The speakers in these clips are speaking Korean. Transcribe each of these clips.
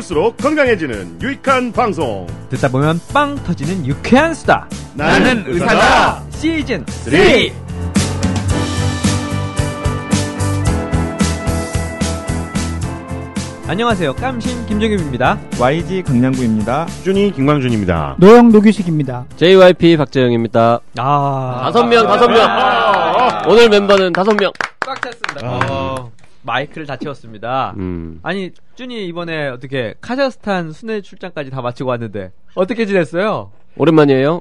들을수록 건강해지는 유익한 방송. 듣다 보면 빵 터지는 유쾌한 수다. 나는 의사다. 시즌 3. 안녕하세요. 깜신 김정엽입니다. YG 강량구입니다. 준이 김광준입니다. 노영 노규식입니다. JYP 박재영입니다. 다섯 명. 오늘 멤버는 5명. 꽉 찼습니다. 마이크를 다 채웠습니다. 아니, 준이 이번에 어떻게 카자흐스탄 순회 출장까지 다 마치고 왔는데 어떻게 지냈어요? 오랜만이에요.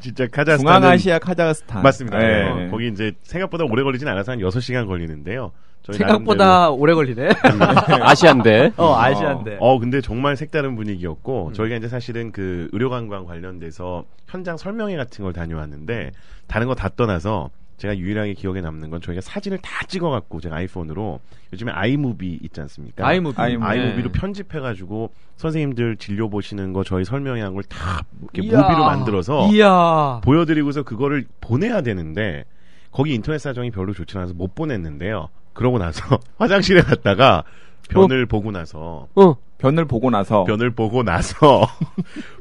진짜 카자흐스탄. 중앙아시아 카자흐스탄. 맞습니다. 네. 거기 이제 생각보다 오래 걸리진 않아서 한 6시간 걸리는데요. 생각보다 오래 걸리네. 아시안데. 아시안데. 근데 정말 색다른 분위기였고, 저희가 이제 사실은 그 의료관광 관련돼서 현장 설명회 같은 걸 다녀왔는데, 다른 거 다 떠나서 제가 유일하게 기억에 남는 건 저희가 사진을 다 찍어갖고 제가 아이폰으로 요즘에 아이무비 있지 않습니까? 아이무비로 편집해가지고 선생님들 진료 보시는 거 저희 설명회한 걸 다 이렇게 무비로 만들어서 보여드리고서 그거를 보내야 되는데 거기 인터넷 사정이 별로 좋지 않아서 못 보냈는데요. 그러고 나서 화장실에 갔다가 변을 보고 나서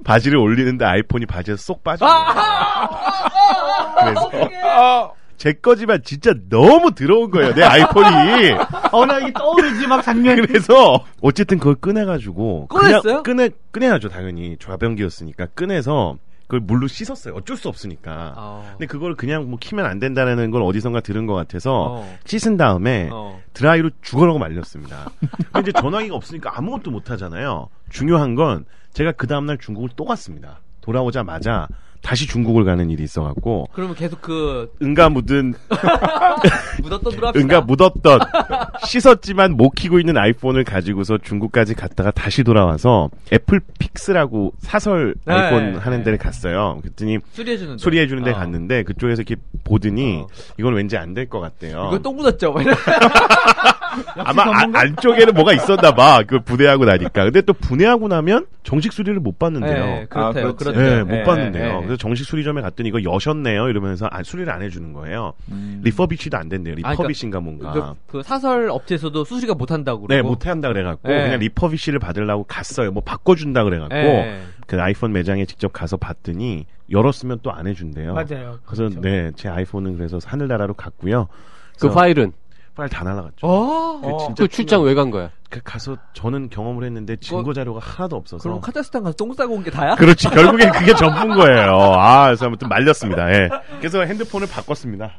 바지를 올리는데 아이폰이 바지에서 쏙 빠졌어요. 그래서 제 거지만 진짜 너무 더러운 거예요. 내 아이폰이. 나 이게 떠오르지 막 장면이. 그래서 어쨌든 그걸 꺼내가지고 꺼냈어요? 꺼내야죠 당연히. 좌변기였으니까 꺼내서 그걸 물로 씻었어요. 어쩔 수 없으니까. 근데 그걸 그냥 뭐 키면 안 된다는 걸 어디선가 들은 것 같아서 씻은 다음에 드라이로 죽어라고 말렸습니다. 근데 이제 전화기가 없으니까 아무것도 못 하잖아요. 중요한 건 제가 그 다음날 중국을 또 갔습니다. 돌아오자마자 다시 중국을 가는 일이 있어갖고. 그러면 계속 응가 묻은 묻었던 들어 합시다. 응가 묻었던 씻었지만 못 키고 있는 아이폰을 가지고서 중국까지 갔다가 다시 돌아와서 애플 픽스라고 사설 아이폰 하는 데를 갔어요. 그랬더니 수리해주는 데 갔는데 그쪽에서 이렇게 보더니 이건 왠지 안 될 것 같대요. 이거 똥 묻었죠? 아마 안쪽에는 뭐가 있었나 봐. 그걸 분해하고 나니까. 근데 또 분해하고 나면 정식 수리를 못 받는데요. 네, 그렇대요. 네, 못 받는데요. 그래서 정식 수리점에 갔더니 이거 여셨네요. 이러면서 수리를 안 해주는 거예요. 리퍼비치도 안 된대요. 리퍼비치인가 뭔가. 그 사설 업체에서도 수리가 못 한다고 그러고. 네, 못 한다 그래갖고 그냥 리퍼비치를 받으려고 갔어요. 뭐 바꿔준다 그래갖고 그 아이폰 매장에 직접 가서 봤더니 열었으면 또 안 해준대요. 맞아요. 그래서 그렇죠. 네, 제 아이폰은 그래서 하늘나라로 갔고요. 그 파일은? 파일 다 날아갔죠. 진짜 그 출장 왜 간 거야? 가서 저는 경험을 했는데 증거 자료가 하나도 없어서. 그럼 카자흐스탄 가서 똥 싸고 온 게 다야? 그렇지. 결국엔 그게 전부인 거예요. 그래서 아무튼 말렸습니다. 예. 그래서 핸드폰을 바꿨습니다.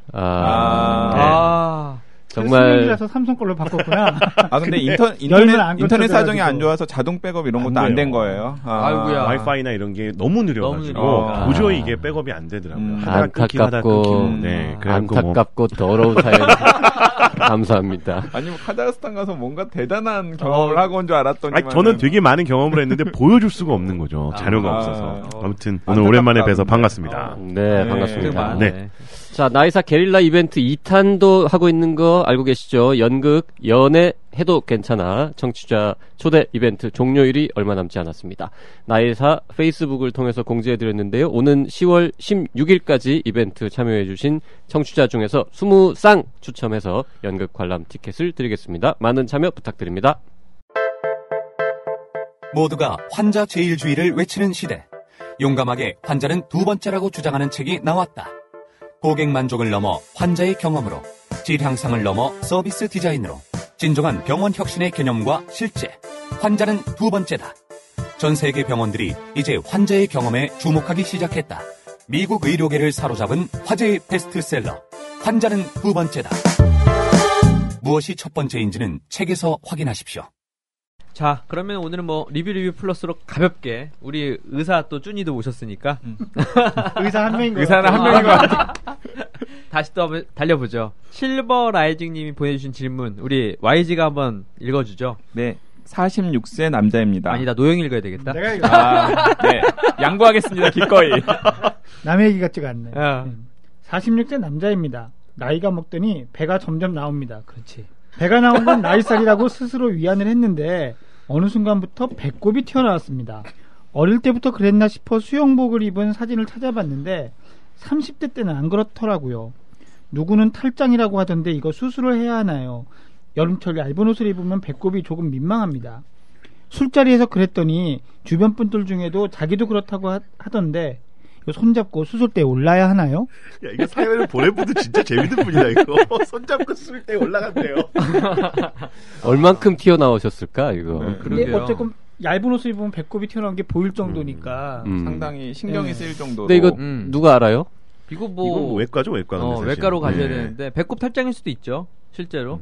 정말. 수능이라서 삼성 걸로 바꿨구나. 근데 인터넷 사정이 안 좋아서 자동 백업 이런 것도 안 된 거예요. 아이고야. 와이파이나 이런 게 너무 느려가지고 도저히 이게 백업이 안 되더라고요. 하다가 끊기고. 네, 안타깝고 더러운 사연. 감사합니다. 아니 카자흐스탄 가서 뭔가 대단한 경험을 하고 온 줄 알았더니. 저는 되게 많은 경험을 했는데 보여줄 수가 없는 거죠. 자료가 없어서. 아무튼 오늘 오랜만에 뵈서 반갑습니다. 네, 반갑습니다. 네. 자, 나이사 게릴라 이벤트 2탄도 하고 있는 거 알고 계시죠? 연극, 연애 해도 괜찮아. 청취자 초대 이벤트 종료일이 얼마 남지 않았습니다. 나이사 페이스북을 통해서 공지해드렸는데요. 오는 10월 16일까지 이벤트 참여해주신 청취자 중에서 20쌍 추첨해서 연극 관람 티켓을 드리겠습니다. 많은 참여 부탁드립니다. 모두가 환자 제일주의를 외치는 시대. 용감하게 환자는 두 번째라고 주장하는 책이 나왔다. 고객 만족을 넘어 환자의 경험으로, 질 향상을 넘어 서비스 디자인으로 진정한 병원 혁신의 개념과 실제. 환자는 두 번째다. 전 세계 병원들이 이제 환자의 경험에 주목하기 시작했다. 미국 의료계를 사로잡은 화제의 베스트셀러. 환자는 두 번째다. 무엇이 첫 번째인지는 책에서 확인하십시오. 자, 그러면 오늘은 리뷰 플러스로 가볍게 우리 의사 또 쭈니도 오셨으니까 의사 한 명인 거 의사는 한 명인 거 같아. 다시 또 한번 달려보죠. 실버 라이징 님이 보내주신 질문 우리 YG가 한번 읽어주죠. 네, 46세 남자입니다. 아니다, 노영이 읽어야 되겠다. 내가 이거 네, 양보하겠습니다. 기꺼이. 남의 얘기 같지가 않네. 46세 남자입니다. 나이가 먹더니 배가 점점 나옵니다. 그렇지. 배가 나온 건 나이살이라고 스스로 위안을 했는데 어느 순간부터 배꼽이 튀어나왔습니다. 어릴 때부터 그랬나 싶어 수영복을 입은 사진을 찾아봤는데 30대 때는 안 그렇더라고요. 누구는 탈장이라고 하던데 이거 수술을 해야 하나요? 여름철 얇은 옷을 입으면 배꼽이 조금 민망합니다. 술자리에서 그랬더니 주변 분들 중에도 자기도 그렇다고 하던데 이거 손잡고 수술대에 올라야 하나요? 야, 이거 사연을 보낸 분도 진짜 재밌는 분이다 이거. 손잡고 수술대에 올라간대요. 얼만큼 튀어나오셨을까 이거. 근데 어쨌든 얇은 옷을 입으면 배꼽이 튀어나온 게 보일 정도니까 상당히 신경이 쓰일 정도로. 근데 이거 누가 알아요? 이거 외과죠, 외과. 외과로 가셔야 되는데 배꼽 탈장일 수도 있죠, 실제로.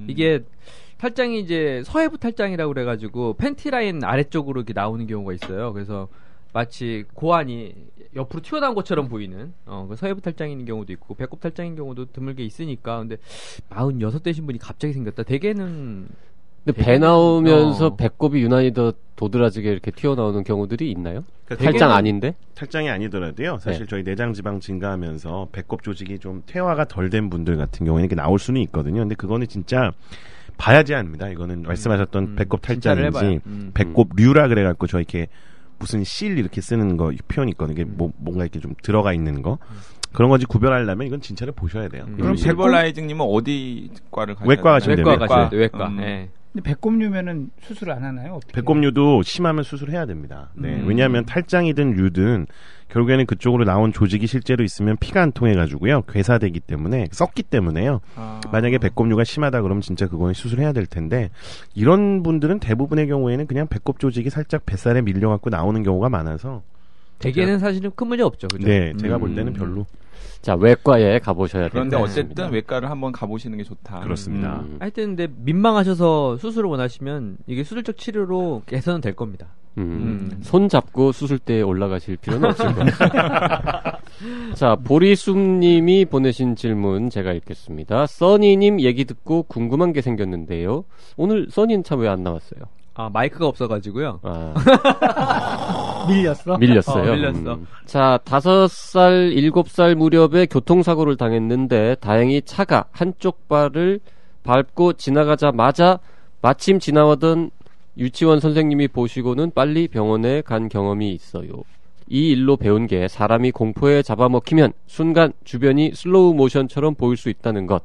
이게 탈장이 이제 서해부 탈장이라고 그래가지고 팬티 라인 아래쪽으로 이렇게 나오는 경우가 있어요. 그래서 마치 고환이 옆으로 튀어나온 것처럼 보이는 그 서해부 탈장인 경우도 있고 배꼽 탈장인 경우도 드물게 있으니까. 근데 46 되신 분이 갑자기 생겼다. 대개는 근데 배 나오면서 배꼽이 유난히 더 도드라지게 이렇게 튀어나오는 경우들이 있나요? 그러니까 탈장 아닌데? 탈장이 아니더라도요. 사실 저희 내장 지방 증가하면서 배꼽 조직이 좀 퇴화가 덜 된 분들 같은 경우에는 이렇게 나올 수는 있거든요. 근데 그거는 진짜 봐야지 합니다. 이거는 말씀하셨던 배꼽 탈장인지 배꼽류라 그래갖고 저희 이렇게 무슨 실 이렇게 쓰는 거 표현 있거든요. 이게 뭔가 이렇게 좀 들어가 있는 거. 그런 건지 구별하려면 이건 진짜를 보셔야 돼요. 그럼 실버라이징님은 어디 과를 가셔야 외과 가셔야 돼요. 외과 가셔야 돼요. 외과. 근데 배꼽류면은 수술 안 하나요? 어떻게? 배꼽류도 심하면 수술해야 됩니다. 네. 왜냐하면 탈장이든 류든 결국에는 그쪽으로 나온 조직이 실제로 있으면 피가 안 통해가지고요. 괴사되기 때문에 썩기 때문에요. 만약에 배꼽류가 심하다 그러면 진짜 그거는 수술해야 될 텐데 이런 분들은 대부분의 경우에는 그냥 배꼽 조직이 살짝 뱃살에 밀려갖고 나오는 경우가 많아서 대개는 사실은 큰 문제 없죠. 그죠? 네, 제가 볼 때는 별로. 자, 외과에 가보셔야 됩니다. 그런데 어쨌든 외과를 한번 가보시는 게 좋다. 그렇습니다. 하여튼 근데 민망하셔서 수술을 원하시면 이게 수술적 치료로 개선은 될 겁니다. 손 잡고 수술대에 올라가실 필요는 없을 거예요. 자, 보리숨님이 보내신 질문 제가 읽겠습니다. 써니님 얘기 듣고 궁금한 게 생겼는데요. 오늘 써니는 참 왜 안 나왔어요? 마이크가 없어가지고요. 밀렸어요. 밀렸어. 자, 5살, 7살 무렵에 교통사고를 당했는데 다행히 차가 한쪽 발을 밟고 지나가자마자 마침 지나가던 유치원 선생님이 보시고는 빨리 병원에 간 경험이 있어요. 이 일로 배운 게 사람이 공포에 잡아먹히면 순간 주변이 슬로우 모션처럼 보일 수 있다는 것.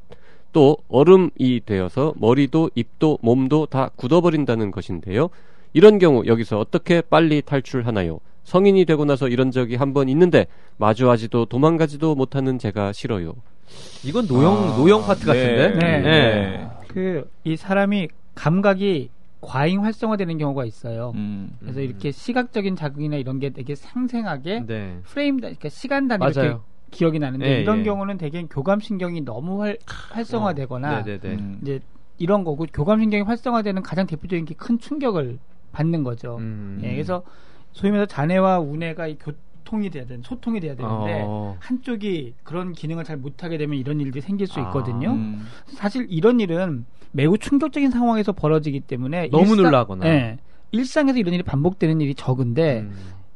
또 얼음이 되어서 머리도 입도 몸도 다 굳어버린다는 것인데요. 이런 경우 여기서 어떻게 빨리 탈출하나요? 성인이 되고 나서 이런 적이 한 번 있는데 마주하지도 도망가지도 못하는 제가 싫어요. 이건 노형 파트 같은데? 네. 이 사람이 감각이 과잉 활성화되는 경우가 있어요. 그래서 이렇게 시각적인 자극이나 이런 게 되게 생생하게 프레임, 그러니까 시간 단위로 이렇게 기억이 나는데 이런 경우는 대개 교감신경이 너무 활성화되거나 이제 이런 거고 교감신경이 활성화되는 가장 대표적인 게 큰 충격을 받는 거죠. 그래서 소위 말해서 자뇌와 우뇌가 소통이 돼야 되는데 한쪽이 그런 기능을 잘 못하게 되면 이런 일들이 생길 수 있거든요. 사실 이런 일은 매우 충격적인 상황에서 벌어지기 때문에 너무 놀라거나 일상에서 이런 일이 반복되는 일이 적은데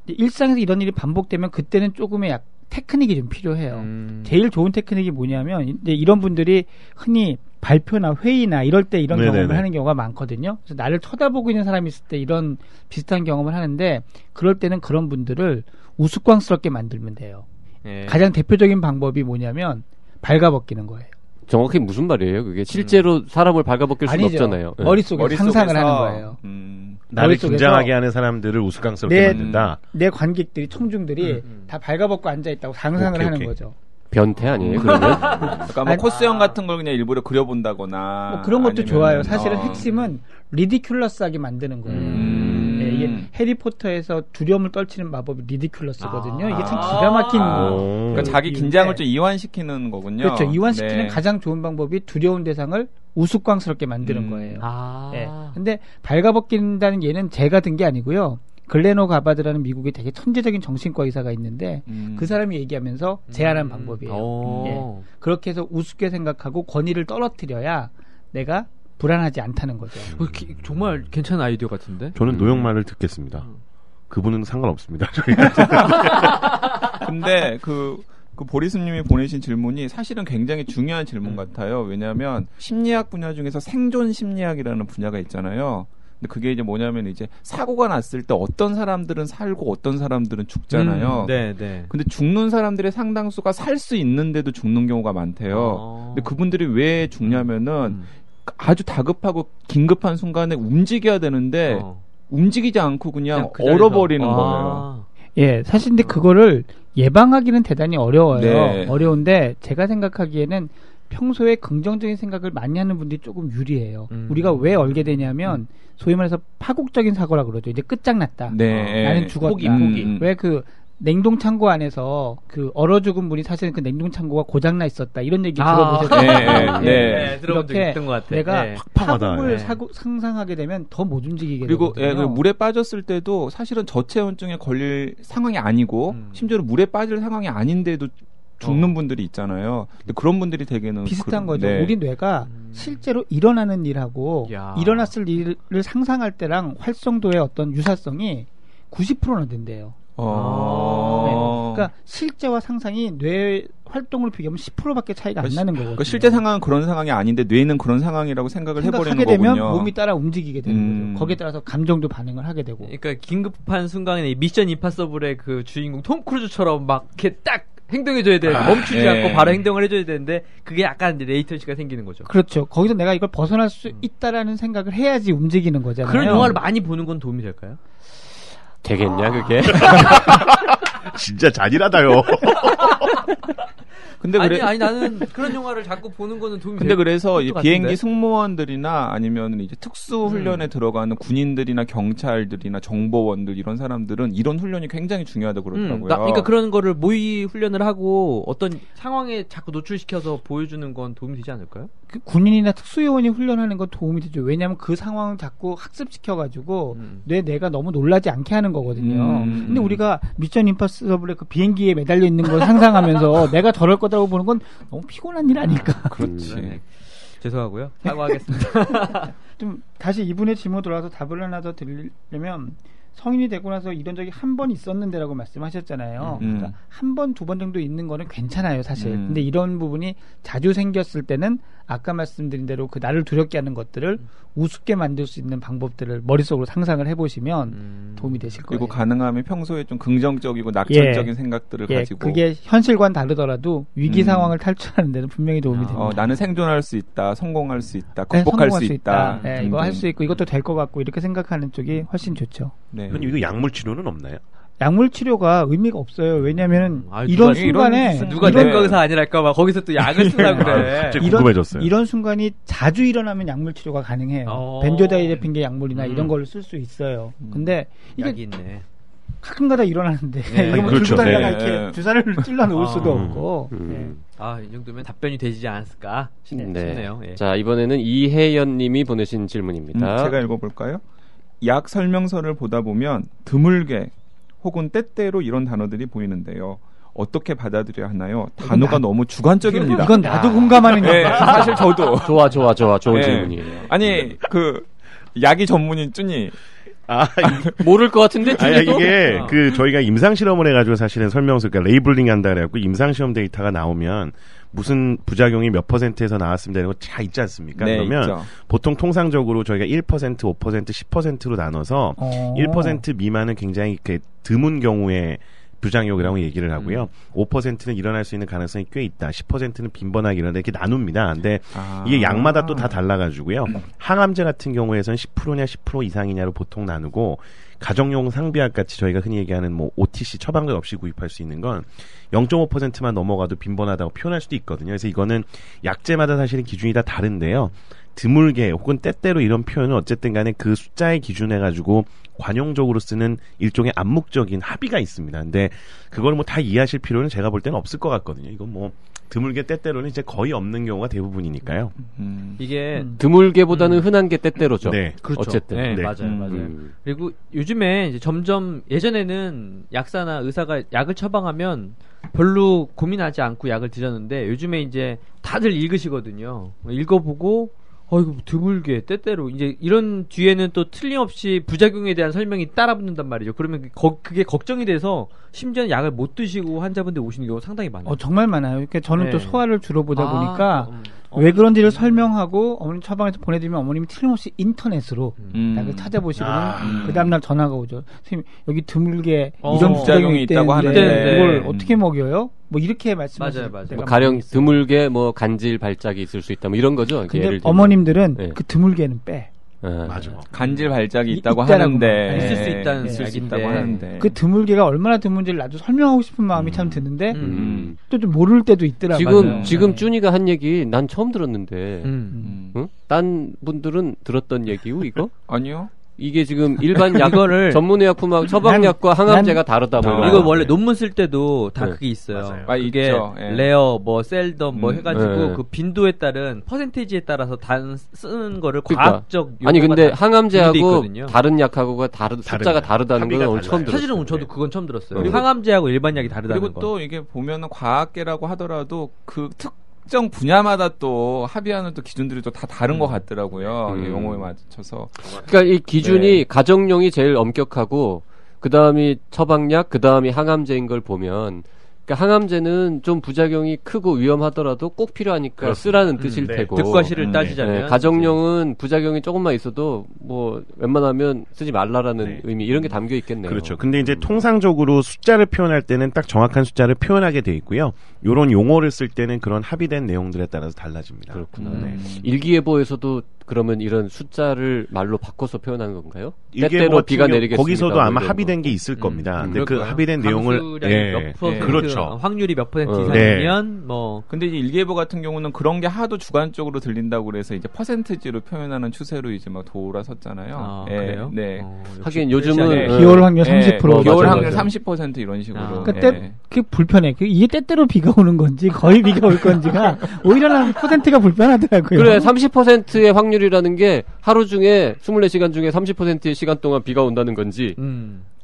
일상에서 이런 일이 반복되면 그때는 조금의 테크닉이 좀 필요해요. 제일 좋은 테크닉이 뭐냐면 이제 이런 분들이 흔히 발표나 회의나 이럴 때 이런 경험을 하는 경우가 많거든요. 그래서 나를 쳐다보고 있는 사람이 있을 때 이런 비슷한 경험을 하는데 그럴 때는 그런 분들을 우스꽝스럽게 만들면 돼요. 가장 대표적인 방법이 뭐냐면 발가벗기는 거예요. 정확히 무슨 말이에요? 그게 실제로 사람을 발가벗길 수는 없잖아요. 머릿속에 상상을 하는 거예요. 나를 긴장하게 하는 사람들을 우스꽝스럽게 만든다. 내 관객들이 청중들이 다 발가벗고 앉아있다고 상상을 하는 거죠. 변태 아니에요? 그러면? 그러니까 뭐 코스형 같은 걸 그냥 일부러 그려본다거나 뭐 그런 것도 좋아요. 사실은 핵심은 리디큘러스하게 만드는 거예요. 이게 해리포터에서 두려움을 떨치는 마법이 리디큘러스거든요. 이게 참 기가 막힌 그러니까 자기 긴장을 좀 이완시키는 거군요. 그렇죠. 이완시키는 가장 좋은 방법이 두려운 대상을 우스꽝스럽게 만드는 거예요. 근데 발가벗긴다는 예는 제가 든 게 아니고요. 글레노 가바드라는 미국의 되게 천재적인 정신과 의사가 있는데 그 사람이 얘기하면서 제안한 방법이에요. 그렇게 해서 우습게 생각하고 권위를 떨어뜨려야 내가 불안하지 않다는 거죠. 정말 괜찮은 아이디어 같은데? 저는 노형말을 듣겠습니다. 그분은 상관없습니다. 근데 그 보리스님이 보내신 질문이 사실은 굉장히 중요한 질문 같아요. 왜냐하면 심리학 분야 중에서 생존 심리학이라는 분야가 있잖아요. 근데 그게 이제 뭐냐면 이제 사고가 났을 때 어떤 사람들은 살고 어떤 사람들은 죽잖아요. 근데 죽는 사람들의 상당수가 살 수 있는데도 죽는 경우가 많대요. 근데 그분들이 왜 죽냐면은 아주 다급하고 긴급한 순간에 움직여야 되는데 움직이지 않고 그냥 그 자리에서. 얼어버리는 거예요. 예, 사실 근데 그거를 예방하기는 대단히 어려워요. 네. 어려운데 제가 생각하기에는 평소에 긍정적인 생각을 많이 하는 분들이 조금 유리해요. 우리가 왜 얼게 되냐면 소위 말해서 파국적인 사고라 그러죠. 이제 끝장났다. 네. 나는 죽었다. 포기. 왜 그 냉동창고 안에서 그 얼어 죽은 분이 사실은 그 냉동창고가 고장나 있었다. 이런 얘기 들어보셨죠? 네. 들어본 적 이렇게 있던 것 같아. 내가 네. 파국을 네. 상상하게 되면 더 못 움직이게 그리고 되거든요. 물에 빠졌을 때도 사실은 저체온증에 걸릴 상황이 아니고 심지어 물에 빠질 상황이 아닌데도 죽는 분들이 있잖아요. 근데 그런 분들이 되게는 비슷한 거죠. 네. 우리 뇌가 실제로 일어나는 일하고 야. 일어났을 일을 상상할 때랑 활성도의 어떤 유사성이 90%나 된대요. 네. 그러니까 실제와 상상이 뇌 활동을 비교하면 10%밖에 차이가 안 나는 거거든요. 그러니까 실제 상황은 그런 상황이 아닌데 뇌는 그런 상황이라고 생각을 해버리는 생각하게 되면 거군요. 몸이 따라 움직이게 되는 거죠. 거기에 따라서 감정도 반응을 하게 되고. 그러니까 긴급한 순간에 미션 임파서블의 그 주인공 톰 크루즈처럼 막 이렇게 딱 행동해줘야 되는데 멈추지 않고 바로 행동을 해줘야 되는데 그게 약간 이제 레이턴시가 생기는 거죠. 그렇죠. 거기서 내가 이걸 벗어날 수 있다라는 생각을 해야지 움직이는 거잖아요. 그런 영화를 많이 보는 건 도움이 될까요? 되겠냐 그게? 진짜 잔인하다요. 근데 아니 나는 그런 영화를 자꾸 보는 거는 도움이 근데 그래서 이 비행기 같은데? 승무원들이나 아니면 이제 특수 훈련에 들어가는 군인들이나 경찰들이나 정보원들 이런 사람들은 이런 훈련이 굉장히 중요하다고 그러더라고요. 그러니까 그런 거를 모의 훈련을 하고 어떤 상황에 자꾸 노출시켜서 보여주는 건 도움이 되지 않을까요? 그 군인이나 특수요원이 훈련하는 건 도움이 되죠. 왜냐하면 그 상황을 자꾸 학습시켜가지고 내가 너무 놀라지 않게 하는 거거든요. 근데 우리가 미션 임파서블의 그 비행기에 매달려 있는 걸 상상하면서 내가 저럴 거라고 보는 건 너무 피곤한 일 아닐까. 그렇지. 죄송하고요. 사과하겠습니다. 좀 다시 이분의 질문 돌아와서 답을 하나 더 드리려면 성인이 되고 나서 이런 적이 한 번 있었는데라고 말씀하셨잖아요. 그러니까 한 번, 두 번 정도 있는 거는 괜찮아요, 사실. 근데 이런 부분이 자주 생겼을 때는 아까 말씀드린 대로 그 나를 두렵게 하는 것들을 우습게 만들 수 있는 방법들을 머릿속으로 상상을 해보시면 도움이 되실 거예요. 그리고 가능하면 평소에 좀 긍정적이고 낙천적인 생각들을 가지고 그게 현실과는 다르더라도 위기 상황을 탈출하는 데는 분명히 도움이 됩니다. 나는 생존할 수 있다, 성공할 수 있다, 극복할 수 있다. 네, 이거 할 수 있고 이것도 될 것 같고 이렇게 생각하는 쪽이 훨씬 좋죠. 네. 이거 약물 치료는 없나요? 약물 치료가 의미가 없어요. 왜냐하면 이런 순간에 누가 내과 의사 아니랄까 봐 거기서 또 약을 쓰려고 그래. 갑자기 궁금해졌어요. 이런 순간이 자주 일어나면 약물 치료가 가능해요. 벤조다이제핀계 약물이나 이런 걸 쓸 수 있어요. 근데 이게 약이 있네. 가끔가다 일어나는데 네. 이거 뭐 그렇죠. 들고 다니다가 네. 이렇게 주사를 찔러 놓을 수도 없고. 이 정도면 답변이 되지 않았을까 싶네요. 예. 자, 이번에는 이혜연 님이 보내신 질문입니다. 제가 읽어볼까요? 약 설명서를 보다 보면 드물게 혹은 때때로 이런 단어들이 보이는데요. 어떻게 받아들여야 하나요? 단어가 너무 주관적입니다. 이건 나도 공감하는 네, 거야. 사실 저도. 좋아. 좋은 네. 질문이에요. 아니, 약이 전문인 쭈니. 모를 것 같은데 이게 저희가 임상 실험을 해가지고 사실은 설명서, 그러니까 레이블링 한다 그래갖고 임상 시험 데이터가 나오면 무슨 부작용이 몇 %에서 나왔으면 되는 거 다 있지 않습니까? 네, 그러면 있죠. 보통 통상적으로 저희가 1%, 5%, 10%로 나눠서 1% 미만은 굉장히 드문 경우에 부작용이라고 얘기를 하고요. 5%는 일어날 수 있는 가능성이 꽤 있다. 10%는 빈번하게 일어나다 이렇게 나눕니다. 근데 이게 약마다 또 다 달라가지고요. 항암제 같은 경우에선 10%냐 10% 이상이냐로 보통 나누고 가정용 상비약 같이 저희가 흔히 얘기하는 뭐 OTC 처방전 없이 구입할 수 있는 건 0.5%만 넘어가도 빈번하다고 표현할 수도 있거든요. 그래서 이거는 약제마다 사실은 기준이 다 다른데요. 드물게 혹은 때때로 이런 표현은 어쨌든 간에 그 숫자에 기준해가지고 관용적으로 쓰는 일종의 암묵적인 합의가 있습니다. 근데 그걸 뭐 다 이해하실 필요는 제가 볼 때는 없을 것 같거든요. 이건 뭐 드물게 때때로는 이제 거의 없는 경우가 대부분이니까요. 이게 드물게보다는 흔한 게 때때로죠. 네. 그렇죠. 어쨌든. 네, 네. 맞아요. 그리고 요즘에 이제 점점 예전에는 약사나 의사가 약을 처방하면 별로 고민하지 않고 약을 드셨는데 요즘에 이제 다들 읽으시거든요. 읽어보고 이거 드물게 때때로 이제 이런 뒤에는 또 틀림없이 부작용에 대한 설명이 따라붙는단 말이죠. 그러면 그게 걱정이 돼서 심지어는 약을 못 드시고 환자분들 오시는 경우가 상당히 많아요. 정말 많아요. 그러니까 저는 네. 또 소화를 주로 보다 보니까 왜 그런지를 설명하고 어머님 처방해서 보내드리면 어머님이 틀림없이 인터넷으로 약을 찾아보시고는 그 다음날 전화가 오죠. 선생님 여기 드물게 이런 부작용이 있다고 하는데 이걸 어떻게 먹여요? 뭐 이렇게 말씀하시죠. 맞아요. 뭐 가령 드물게 뭐 간질 발작이 있을 수 있다 뭐 이런 거죠. 근데 어머님들은 그 드물게는 빼. 맞아. 간질 발작이 있다고 있다라고 하는데 있을 수 있다는 있을 수 약인데. 있다고 하는데 그 드물게가 얼마나 드문지를 나도 설명하고 싶은 마음이 참 드는데 또 좀 모를 때도 있더라고요. 지금 쭈니가 한 얘기 난 처음 들었는데 응? 딴 분들은 들었던 얘기요 이거? 아니요. 이게 지금 일반 약 이거를 처방약하고 처방약과 항암제가 다르다 뭐 이거 원래 논문 쓸 때도 다 네. 그게 있어요. 맞아요. 이게 있죠. 예. 레어 뭐 셀덤 뭐 해가지고 네. 그 빈도에 따른 퍼센테이지에 따라서 쓰는 거를 그러니까. 과학적 아니 용어가 근데 다 항암제하고 준비돼 있거든요. 다른 약하고가 숫자가 다르다는 합의가 건 오늘 처음 달라요. 들었어요. 사실은 저도 그건 처음 들었어요. 그리고 항암제하고 일반 약이 다르다는 그리고 거. 또 이게 보면은 과학계라고 하더라도 그 특정 분야마다 또 합의하는 또 기준들이 또 다 다른 것 같더라고요. 용어에 맞춰서. 그러니까 이 기준이 가정용이 제일 엄격하고 그 다음이 처방약, 그 다음이 항암제인 걸 보면. 그러니까 항암제는 좀 부작용이 크고 위험하더라도 꼭 필요하니까 쓰라는 뜻일 네. 테고. 득과 실을 따지자면 가정용은 부작용이 조금만 있어도 뭐 웬만하면 쓰지 말라라는 의미 이런 게 담겨 있겠네요. 그렇죠. 근데 이제 통상적으로 숫자를 표현할 때는 딱 정확한 숫자를 표현하게 돼 있고요. 요런 용어를 쓸 때는 그런 합의된 내용들에 따라서 달라집니다. 그렇구나. 네. 일기예보에서도 그러면 이런 숫자를 말로 바꿔서 표현하는 건가요? 일기예보 때때로 같은 비가 경우 내리겠습니다. 거기서도 뭐 아마 이런 합의된 거. 게 있을 겁니다. 근데 그 그럴 합의된 내용을 강수량이 몇 퍼센트, 그렇죠. 확률이 몇 퍼센트 네. 이상이면 뭐 근데 이제 일기예보 같은 경우는 그런 게 하도 주관적으로 들린다고 그래서 이제 퍼센티지로 표현하는 추세로 이제 막 돌아섰잖아요. 아, 예, 그래요? 네. 하긴 요즘은 네. 비올 확률 예, 30%. 겨울 맞아요, 확률 맞아요. 30% 이런 식으로. 그러니까 예. 그게 불편해. 이게 때때로 비가 오는 건지 거의 비가 올 건지가 오히려 난 퍼센트가 불편하더라고요. 그래 30%의 확률이라는 게 하루 중에 24시간 중에 30%의 시간 동안 비가 온다는 건지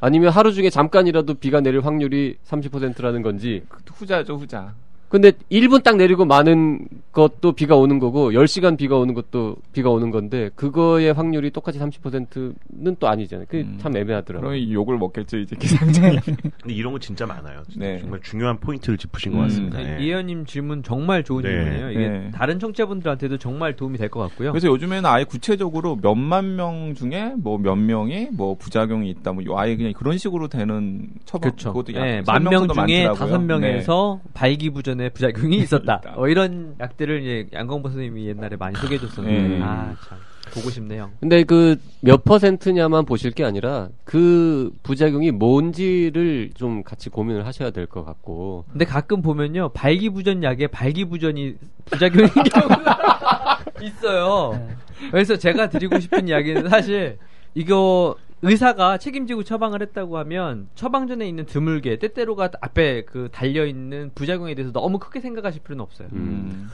아니면 하루 중에 잠깐이라도 비가 내릴 확률이 30%라는 건지 후자죠, 후자. 근데 1분 딱 내리고 많은 것도 비가 오는 거고 10시간 비가 오는 것도 비가 오는 건데 그거의 확률이 똑같이 30%는 또 아니잖아요. 그게 참 애매하더라고요. 그럼 욕을 먹겠죠, 이제 기상청이. 근데 이런 거 진짜 많아요. 진짜 네. 정말 중요한 포인트를 짚으신 것 같습니다. 예. 이혜연님 질문 정말 좋은 네. 질문이에요. 이게 네. 다른 청취자분들한테도 정말 도움이 될 것 같고요. 그래서 요즘에는 아예 구체적으로 몇만 명 중에 뭐 몇 명이 뭐 부작용이 있다, 뭐 아예 그냥 그런 식으로 되는 처방. 그렇죠. 그것도 네, 10,000명 중에 많더라고요. 5명에서 발기부전의 부작용이 있었다. 이런 약들을 이제 양광보 선생님이 옛날에 많이 소개해줬었는데 아 참 보고 싶네요. 근데 그 몇 퍼센트냐만 보실 게 아니라 그 부작용이 뭔지를 좀 같이 고민을 하셔야 될 것 같고. 근데 가끔 보면요 발기부전 약에 발기부전이 부작용인 경우가 있어요. 그래서 제가 드리고 싶은 이야기는 사실 이거 의사가 책임지고 처방을 했다고 하면 처방전에 있는 드물게 때때로가 앞에 그 달려있는 부작용에 대해서 너무 크게 생각하실 필요는 없어요.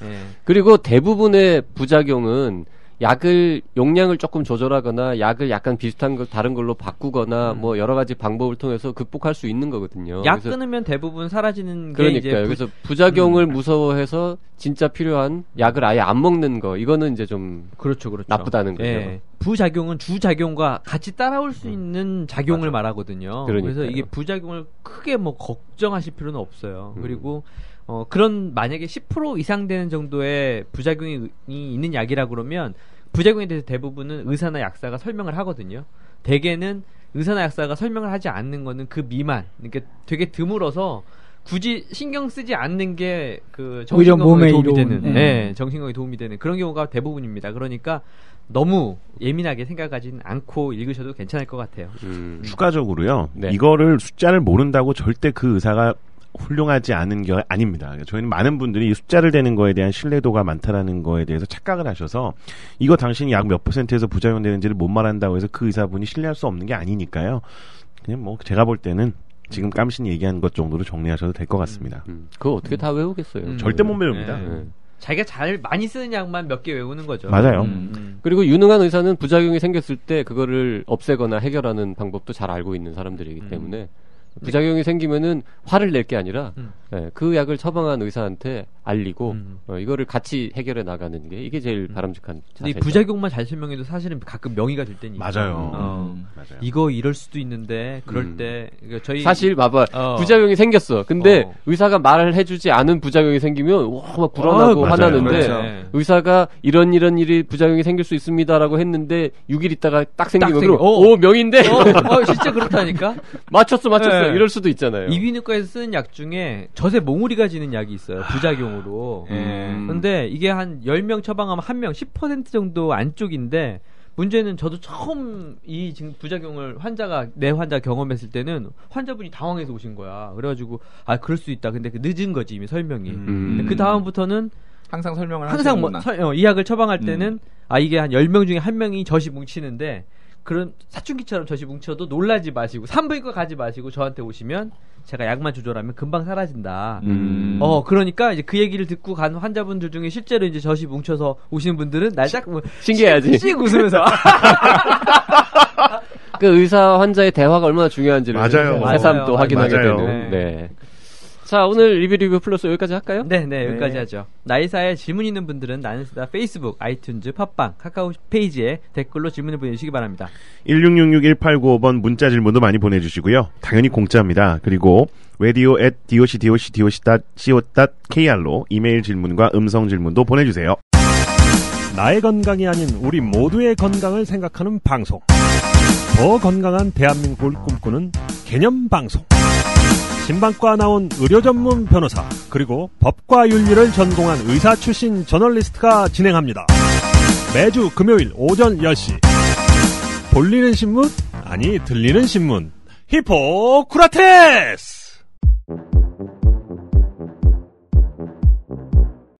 예. 그리고 대부분의 부작용은 약을 용량을 조금 조절하거나 약을 약간 비슷한 걸 다른 걸로 바꾸거나 뭐 여러 가지 방법을 통해서 극복할 수 있는 거거든요. 약 끊으면 대부분 사라지는 게 그러니까요. 이제 그래서 부작용을 무서워해서 진짜 필요한 약을 아예 안 먹는 거 이거는 이제 좀 그렇죠. 나쁘다는 거죠. 예. 부작용은 주작용과 같이 따라올 수 있는 작용을 말하거든요. 그러니까요. 그래서 이게 부작용을 크게 뭐 걱정하실 필요는 없어요. 그리고 그런 만약에 10% 이상 되는 정도의 부작용이 있는 약이라 그러면 부작용에 대해서 대부분은 의사나 약사가 설명을 하거든요. 대개는 의사나 약사가 설명을 하지 않는 거는 그 미만, 그러니까 되게 드물어서 굳이 신경 쓰지 않는 게 그 오히려 정신건강에 몸에 도움이 이로운, 되는, 네, 정신건강에 도움이 되는 그런 경우가 대부분입니다. 그러니까 너무 예민하게 생각하지는 않고 읽으셔도 괜찮을 것 같아요. 추가적으로요. 네. 이거를 숫자를 모른다고 절대 그 의사가 훌륭하지 않은 게 아닙니다. 저희는 많은 분들이 이 숫자를 대는 거에 대한 신뢰도가 많다라는 거에 대해서 착각을 하셔서 이거 당신이 약 몇 %에서 부작용 되는지를 못 말한다고 해서 그 의사분이 신뢰할 수 없는 게 아니니까요. 그냥 뭐 제가 볼 때는 지금 깜신이 얘기한 것 정도로 정리하셔도 될 것 같습니다. 그거 어떻게 다 외우겠어요. 절대 못 배웁니다. 네. 자기가 잘 많이 쓰는 약만 몇 개 외우는 거죠. 맞아요. 그리고 유능한 의사는 부작용이 생겼을 때 그거를 없애거나 해결하는 방법도 잘 알고 있는 사람들이기 때문에 부작용이 생기면은 화를 낼 게 아니라 그 약을 처방한 의사한테 알리고 이거를 같이 해결해 나가는 게 이게 제일 바람직한 근데 이 자세죠. 부작용만 잘 설명해도 사실은 가끔 명의가 될 때는 맞아요. 맞아요. 이거 이럴 수도 있는데 그럴 때 그러니까 저희 사실 봐봐 부작용이 생겼어. 근데 의사가 말을 해주지 않은 부작용이 생기면 와 막 불안하고 맞아요. 화나는데 그렇죠. 의사가 이런 일이 부작용이 생길 수 있습니다라고 했는데 6일 있다가 딱 생기면 생겨. 오 명인데 진짜 그렇다니까. 맞췄어 네. 이럴 수도 있잖아요. 이비인후과에서 쓰는 약 중에 젖에 몽우리가 지는 약이 있어요. 부작용으로. 근데 이게 한 10명 처방하면 1명 10% 정도 안쪽인데 문제는 저도 처음 이 지금 부작용을 내 환자 경험했을 때는 환자분이 당황해서 오신 거야. 그래가지고 그럴 수 있다. 근데 늦은 거지 이미 설명이. 그 다음부터는 항상 설명을 항상 이 약을 처방할 때는 이게 한 10명 중에 1명이 젖이 뭉치는데 그런 사춘기처럼 젖이 뭉쳐도 놀라지 마시고 산부인과 가지 마시고 저한테 오시면 제가 약만 조절하면 금방 사라진다. 그러니까 이제 그 얘기를 듣고 간 환자분들 중에 실제로 이제 젖이 뭉쳐서 오시는 분들은 날짝 신기해야지. 씩 웃으면서 그 의사 환자의 대화가 얼마나 중요한지를 맞아요. 새삼 또 확인하게 맞아요. 되는. 네. 자, 오늘 리뷰 플러스 여기까지 할까요? 네, 여기까지 하죠. 나이사에 질문 있는 분들은 나는쓰다 페이스북, 아이튠즈, 팟빵, 카카오 페이지에 댓글로 질문을 보내주시기 바랍니다. 1666-1895번 문자 질문도 많이 보내주시고요. 당연히 공짜입니다. 그리고 radio@docdoc.co.kr로 이메일 질문과 음성 질문도 보내주세요. 나의 건강이 아닌 우리 모두의 건강을 생각하는 방송. 더 건강한 대한민국을 꿈꾸는 개념 방송. 신방과 나온 의료 전문 변호사 그리고 법과 윤리를 전공한 의사 출신 저널리스트가 진행합니다. 매주 금요일 오전 10시 볼리는 신문? 아니 들리는 신문 히포크라테스!